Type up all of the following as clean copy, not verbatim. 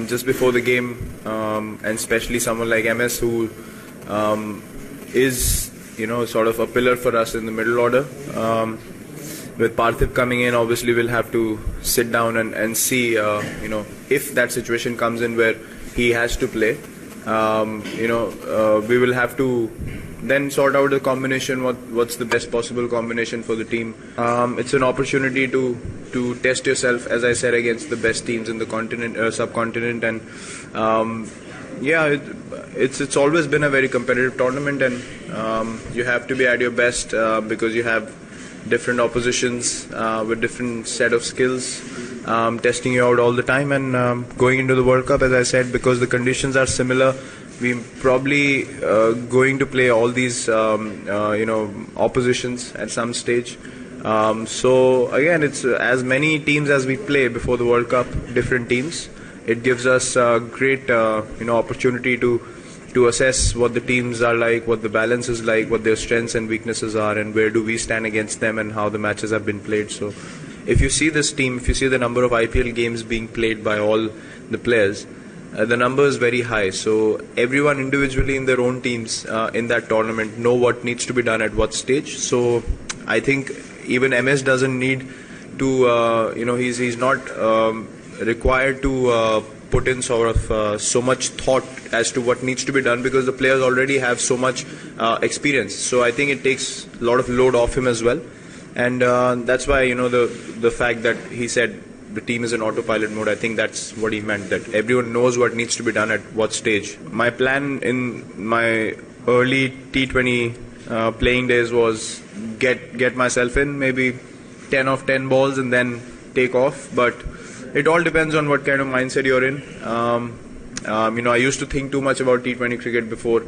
Just before the game, and especially someone like MS who is, sort of a pillar for us in the middle order. With Parthiv coming in, obviously we'll have to sit down and see, if that situation comes in where he has to play. We will have to then sort out the combination, what's the best possible combination for the team. It's an opportunity to test yourself, as I said, against the best teams in the continent, subcontinent, and it's always been a very competitive tournament, and you have to be at your best because you have different oppositions with different set of skills testing you out all the time. And going into the World Cup, as I said, because the conditions are similar, we're probably going to play all these oppositions at some stage. So again, it's as many teams as we play before the World Cup, different teams. It gives us a great opportunity to assess what the teams are like, what the balance is like, what their strengths and weaknesses are, and where do we stand against them, and how the matches have been played. So if you see this team, if you see the number of IPL games being played by all the players, the number is very high. So everyone individually in their own teams in that tournament know what needs to be done at what stage. So I think even MS doesn't need to, he's not required to put in sort of so much thought as to what needs to be done, because the players already have so much experience. So I think it takes a lot of load off him as well. And that's why, the fact that he said the team is in autopilot mode, I think that's what he meant, that everyone knows what needs to be done at what stage. My plan in my early T20 playing days was get myself in, maybe 10 of 10 balls and then take off. But it all depends on what kind of mindset you're in. I used to think too much about T20 cricket before,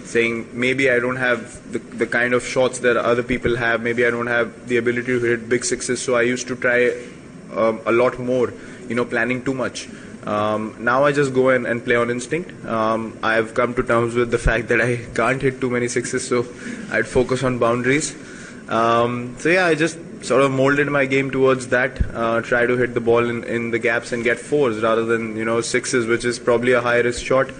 saying maybe I don't have the kind of shots that other people have, maybe I don't have the ability to hit big sixes, so I used to try a lot more, planning too much. Now I just go and play on instinct. I've come to terms with the fact that I can't hit too many sixes, so I'd focus on boundaries. I just sort of molded my game towards that, try to hit the ball in the gaps and get fours rather than sixes, which is probably a high risk shot.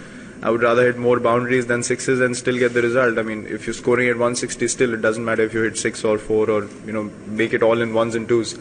I would rather hit more boundaries than sixes and still get the result. I mean, if you're scoring at 160 still, it doesn't matter if you hit 6 or 4 or make it all in ones and twos.